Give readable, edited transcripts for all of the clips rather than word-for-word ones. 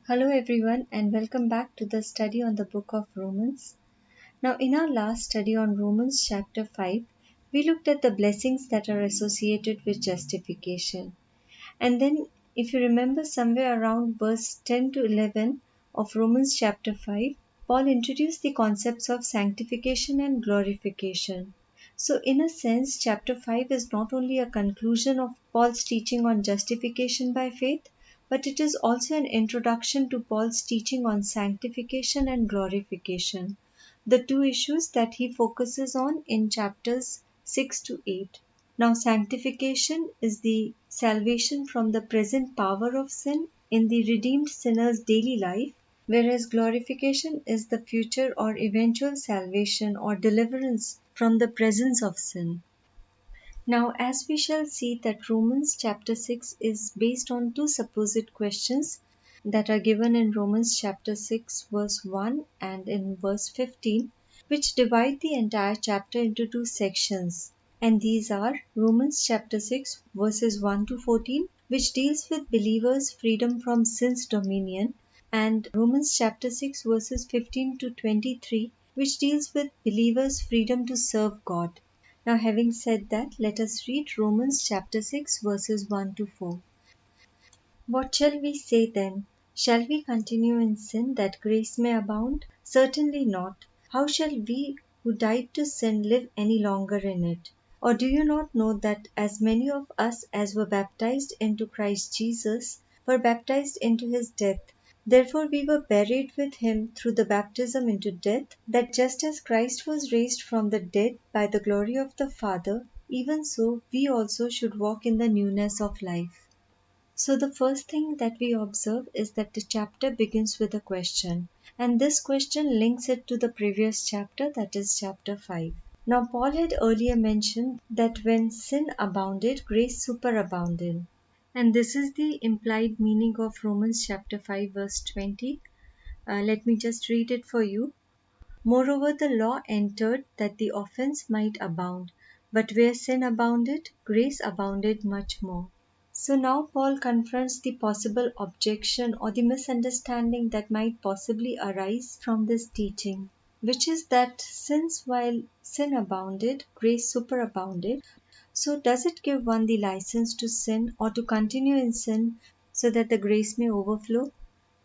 Hello, everyone, and welcome back to the study on the book of Romans. Now, in our last study on Romans chapter 5, we looked at the blessings that are associated with justification. And then, if you remember, somewhere around verse 10 to 11 of Romans chapter 5, Paul introduced the concepts of sanctification and glorification. So, in a sense, chapter 5 is not only a conclusion of Paul's teaching on justification by faith, but it is also an introduction to Paul's teaching on sanctification and glorification, the two issues that he focuses on in chapters 6 to 8. Now, sanctification is the salvation from the present power of sin in the redeemed sinner's daily life, whereas glorification is the future or eventual salvation or deliverance from the presence of sin. Now, as we shall see that Romans chapter 6 is based on two supposed questions that are given in Romans chapter 6 verse 1 and in verse 15, which divide the entire chapter into two sections. And these are Romans chapter 6 verses 1 to 14, which deals with believers' freedom from sin's dominion, and Romans chapter 6 verses 15 to 23, which deals with believers' freedom to serve God. Now, having said that, let us read Romans chapter 6 verses 1 to 4. What shall we say then? Shall we continue in sin that grace may abound? Certainly not. How shall we who died to sin live any longer in it? Or do you not know that as many of us as were baptized into Christ Jesus were baptized into his death? Therefore we were buried with him through the baptism into death, that just as Christ was raised from the dead by the glory of the Father, even so we also should walk in the newness of life. So the first thing that we observe is that the chapter begins with a question, and this question links it to the previous chapter, that is chapter 5. Now, Paul had earlier mentioned that when sin abounded, grace superabounded. And this is the implied meaning of Romans chapter 5 verse 20. Let me just read it for you. Moreover, the law entered that the offense might abound, but where sin abounded, grace abounded much more. So now Paul confronts the possible objection or the misunderstanding that might possibly arise from this teaching, which is that since while sin abounded, grace superabounded, so does it give one the license to sin or to continue in sin so that the grace may overflow?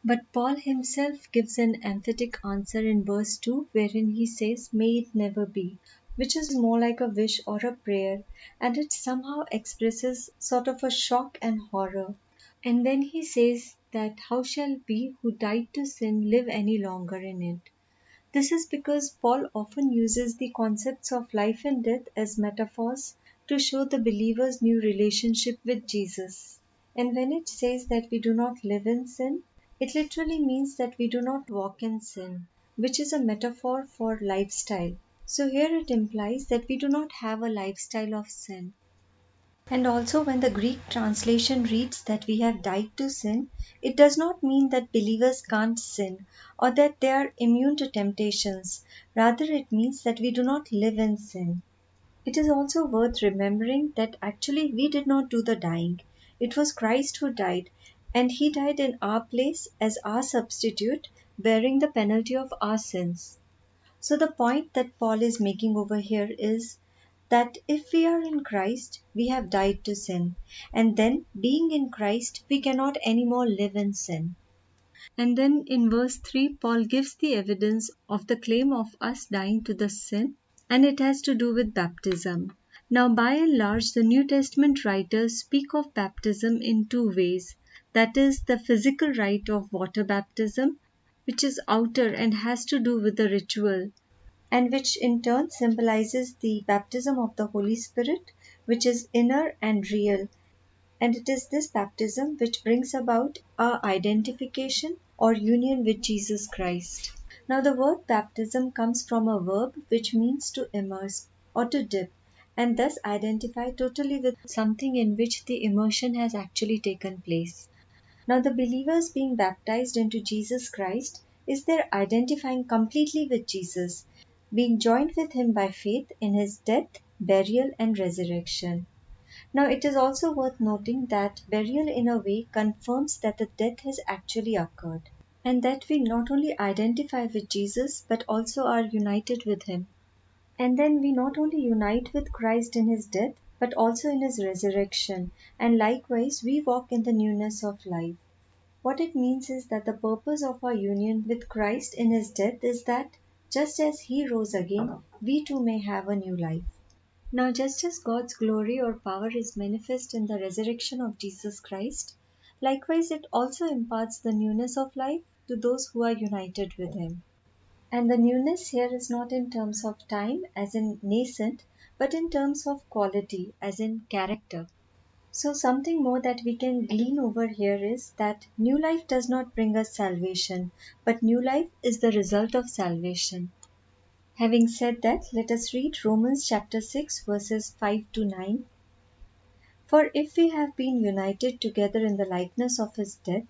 But Paul himself gives an emphatic answer in verse 2, wherein he says, "May it never be," which is more like a wish or a prayer, and it somehow expresses sort of a shock and horror. And then he says that how shall we who died to sin live any longer in it? This is because Paul often uses the concepts of life and death as metaphors to show the believer's new relationship with Jesus. And when it says that we do not live in sin, it literally means that we do not walk in sin, which is a metaphor for lifestyle. So here it implies that we do not have a lifestyle of sin. And also, when the Greek translation reads that we have died to sin, it does not mean that believers can't sin or that they are immune to temptations. Rather, it means that we do not live in sin. It is also worth remembering that actually we did not do the dying. It was Christ who died, and he died in our place as our substitute, bearing the penalty of our sins. So the point that Paul is making over here is that if we are in Christ, we have died to sin, and then being in Christ, we cannot anymore live in sin. And then in verse 3, Paul gives the evidence of the claim of us dying to the sin, and it has to do with baptism. Now, by and large, the New Testament writers speak of baptism in two ways. That is, the physical rite of water baptism, which is outer and has to do with the ritual, and which in turn symbolizes the baptism of the Holy Spirit, which is inner and real. And it is this baptism which brings about our identification or union with Jesus Christ. Now, the word baptism comes from a verb which means to immerse or to dip, and thus identify totally with something in which the immersion has actually taken place. Now, the believers being baptized into Jesus Christ is their identifying completely with Jesus, being joined with him by faith in his death, burial, and resurrection. Now, it is also worth noting that burial in a way confirms that the death has actually occurred, and that we not only identify with Jesus but also are united with him. And then we not only unite with Christ in his death but also in his resurrection, and likewise we walk in the newness of life. What it means is that the purpose of our union with Christ in his death is that just as he rose again, we too may have a new life. Now, just as God's glory or power is manifest in the resurrection of Jesus Christ, likewise it also imparts the newness of life to those who are united with him. And the newness here is not in terms of time, as in nascent, but in terms of quality, as in character. So, something more that we can glean over here is that new life does not bring us salvation, but new life is the result of salvation. Having said that, let us read Romans chapter 6, verses 5 to 9. For if we have been united together in the likeness of his death,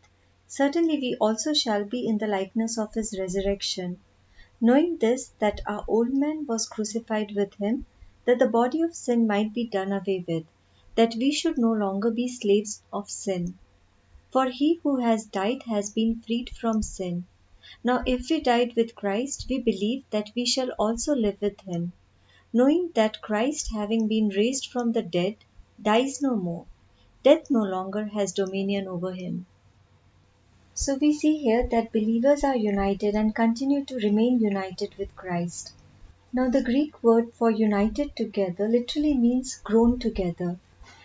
certainly we also shall be in the likeness of his resurrection. Knowing this, that our old man was crucified with him, that the body of sin might be done away with, that we should no longer be slaves of sin. For he who has died has been freed from sin. Now if we died with Christ, we believe that we shall also live with him, knowing that Christ, having been raised from the dead, dies no more. Death no longer has dominion over him. So we see here that believers are united and continue to remain united with Christ. Now, the Greek word for united together literally means grown together,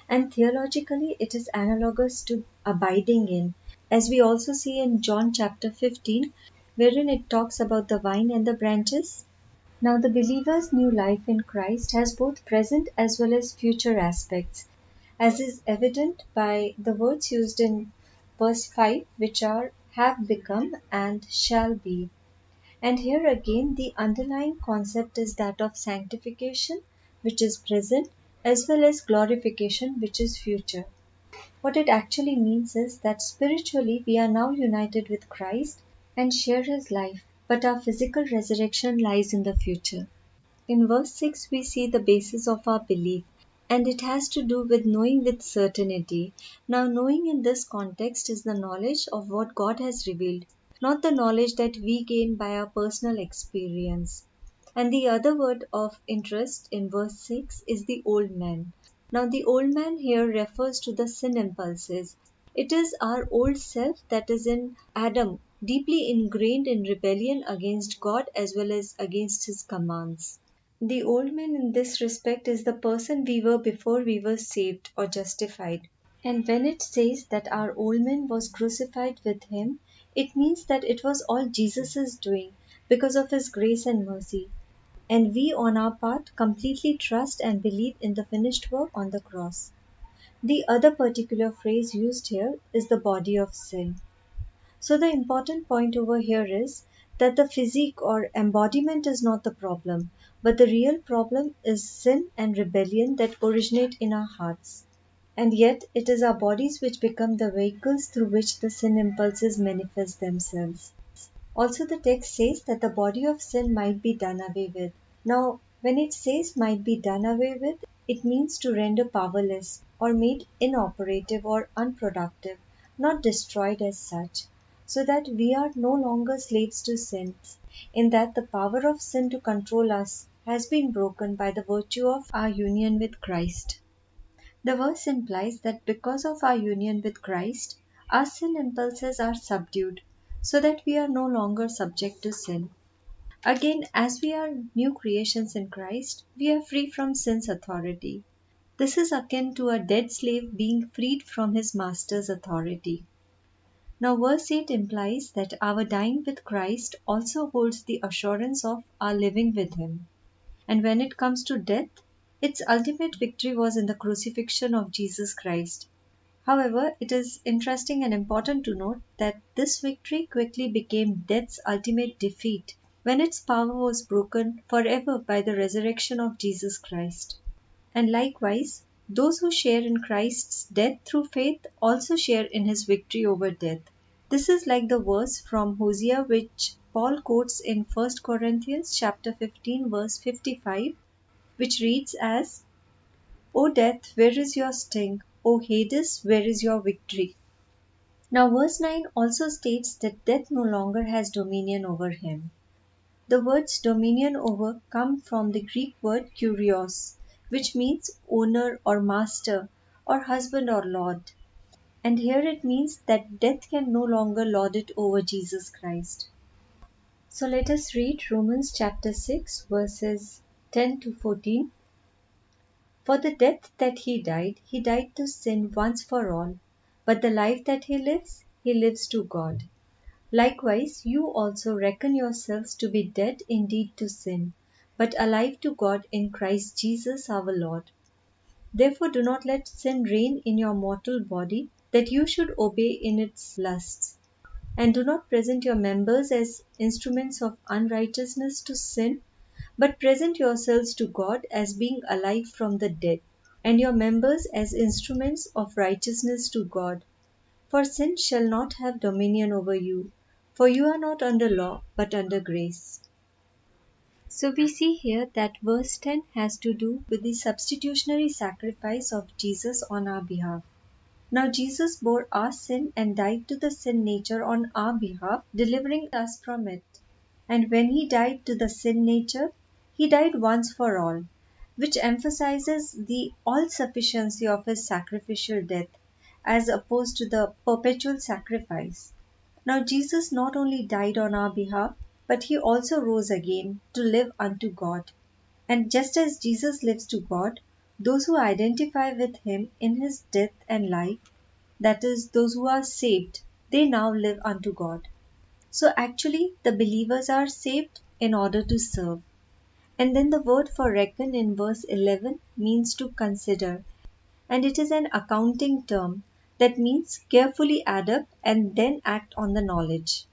and theologically it is analogous to abiding in, as we also see in John chapter 15, wherein it talks about the vine and the branches. Now, the believer's new life in Christ has both present as well as future aspects, as is evident by the words used in verse 5, which are have become and shall be. And here again, the underlying concept is that of sanctification, which is present, as well as glorification, which is future. What it actually means is that spiritually we are now united with Christ and share his life, but our physical resurrection lies in the future. In verse 6, we see the basis of our belief, and it has to do with knowing with certainty. Now, knowing in this context is the knowledge of what God has revealed, not the knowledge that we gain by our personal experience. And the other word of interest in verse 6 is the old man. Now, the old man here refers to the sin impulses. It is our old self that is in Adam, deeply ingrained in rebellion against God as well as against his commands. The old man in this respect is the person we were before we were saved or justified. And when it says that our old man was crucified with him, it means that it was all Jesus' doing because of his grace and mercy. And we, on our part, completely trust and believe in the finished work on the cross. The other particular phrase used here is the body of sin. So the important point over here is that the physique or embodiment is not the problem, but the real problem is sin and rebellion that originate in our hearts. And yet it is our bodies which become the vehicles through which the sin impulses manifest themselves. Also the text says that the body of sin might be done away with. Now, when it says might be done away with, it means to render powerless or made inoperative or unproductive, not destroyed as such, so that we are no longer slaves to sin, in that the power of sin to control us has been broken by the virtue of our union with Christ. The verse implies that because of our union with Christ, our sin impulses are subdued, so that we are no longer subject to sin. Again, as we are new creations in Christ, we are free from sin's authority. This is akin to a dead slave being freed from his master's authority. Now, verse 8 implies that our dying with Christ also holds the assurance of our living with him. And when it comes to death, its ultimate victory was in the crucifixion of Jesus Christ. However, it is interesting and important to note that this victory quickly became death's ultimate defeat when its power was broken forever by the resurrection of Jesus Christ. And likewise, those who share in Christ's death through faith also share in his victory over death. This is like the verse from Hosea which Paul quotes in 1 Corinthians chapter 15 verse 55, which reads as, O death, where is your sting? O Hades, where is your victory? Now, verse 9 also states that death no longer has dominion over him. The words dominion over come from the Greek word kurios, which means owner or master or husband or lord. And here it means that death can no longer lord it over Jesus Christ. So let us read Romans chapter 6 verses 10 to 14. For the death that he died to sin once for all, but the life that he lives to God. Likewise, you also reckon yourselves to be dead indeed to sin, but alive to God in Christ Jesus our Lord. Therefore do not let sin reign in your mortal body, that you should obey in its lusts. And do not present your members as instruments of unrighteousness to sin, but present yourselves to God as being alive from the dead, and your members as instruments of righteousness to God. For sin shall not have dominion over you, for you are not under law, but under grace. So we see here that verse 10 has to do with the substitutionary sacrifice of Jesus on our behalf. Now Jesus bore our sin and died to the sin nature on our behalf, delivering us from it. And when he died to the sin nature, he died once for all, which emphasizes the all-sufficiency of his sacrificial death as opposed to the perpetual sacrifice. Now Jesus not only died on our behalf, but he also rose again to live unto God. And just as Jesus lives to God, those who identify with him in his death and life, that is, those who are saved, they now live unto God. So actually, the believers are saved in order to serve. And then the word for reckon in verse 11 means to consider, and it is an accounting term that means carefully add up and then act on the knowledge.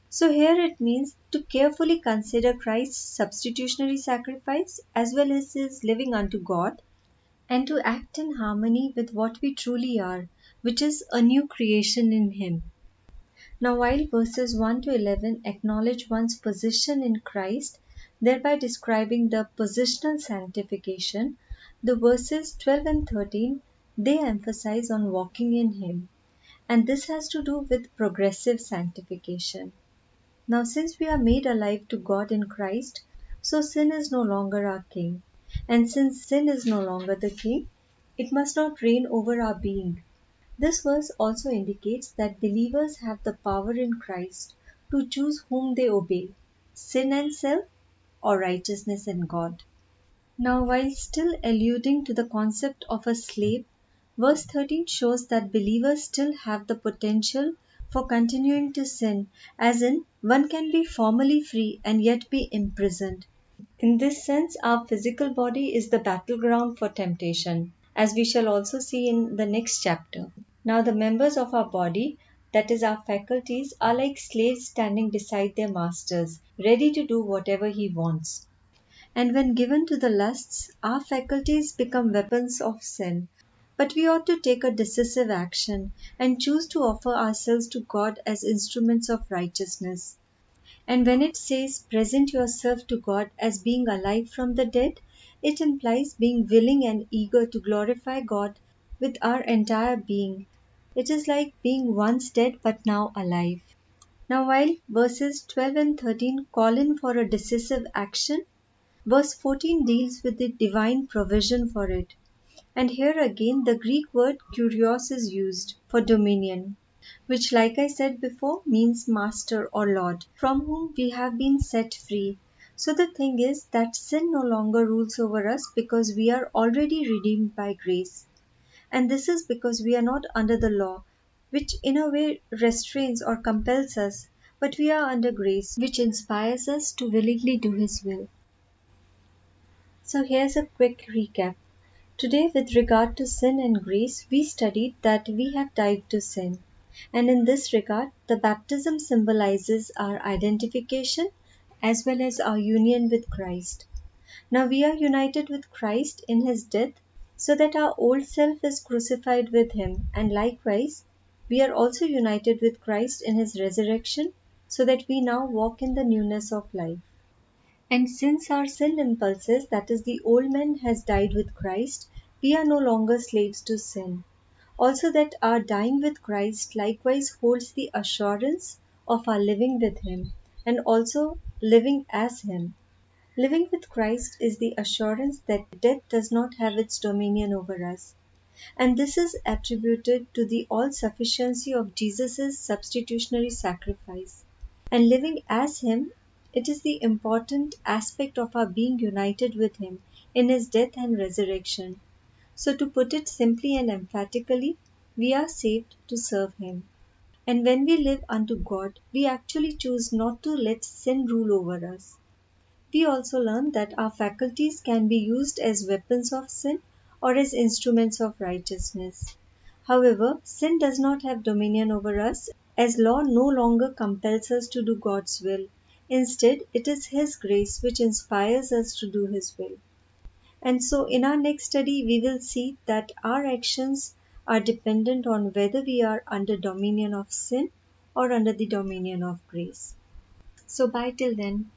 So here it means to carefully consider Christ's substitutionary sacrifice as well as his living unto God, and to act in harmony with what we truly are, which is a new creation in him. Now, while verses 1 to 11 acknowledge one's position in Christ, thereby describing the positional sanctification, the verses 12 and 13, they emphasize on walking in Him. And this has to do with progressive sanctification. Now, since we are made alive to God in Christ, so sin is no longer our king. And since sin is no longer the king, it must not reign over our being. This verse also indicates that believers have the power in Christ to choose whom they obey, sin and self, or righteousness and God. Now, while still alluding to the concept of a slave, verse 13 shows that believers still have the potential for continuing to sin, as in, one can be formally free and yet be imprisoned. In this sense, our physical body is the battleground for temptation, as we shall also see in the next chapter. Now, the members of our body, that is, our faculties, are like slaves standing beside their masters, ready to do whatever he wants. And when given to the lusts, our faculties become weapons of sin. But we ought to take a decisive action and choose to offer ourselves to God as instruments of righteousness. And when it says present yourself to God as being alive from the dead, it implies being willing and eager to glorify God with our entire being. It is like being once dead but now alive. Now, while verses 12 and 13 call in for a decisive action, verse 14 deals with the divine provision for it. And here again the Greek word kurios is used for dominion, which, like I said before, means master or lord, from whom we have been set free. So the thing is that sin no longer rules over us because we are already redeemed by grace. And this is because we are not under the law, which in a way restrains or compels us, but we are under grace, which inspires us to willingly do His will. So here's a quick recap. Today, with regard to sin and grace, we studied that we have died to sin. And in this regard, the baptism symbolizes our identification as well as our union with Christ. Now we are united with Christ in His death so that our old self is crucified with Him, and likewise, we are also united with Christ in His resurrection so that we now walk in the newness of life. And since our sin impulses, that is the old man, has died with Christ, we are no longer slaves to sin. Also, that our dying with Christ likewise holds the assurance of our living with Him and also living as Him. Living with Christ is the assurance that death does not have its dominion over us. And this is attributed to the all sufficiency of Jesus' substitutionary sacrifice. And living as Him, it is the important aspect of our being united with Him in His death and resurrection. So, to put it simply and emphatically, we are saved to serve Him. And when we live unto God, we actually choose not to let sin rule over us. We also learn that our faculties can be used as weapons of sin or as instruments of righteousness. However, sin does not have dominion over us, as law no longer compels us to do God's will. Instead, it is His grace which inspires us to do His will. And so, in our next study, we will see that our actions are dependent on whether we are under dominion of sin or under the dominion of grace. So, bye till then.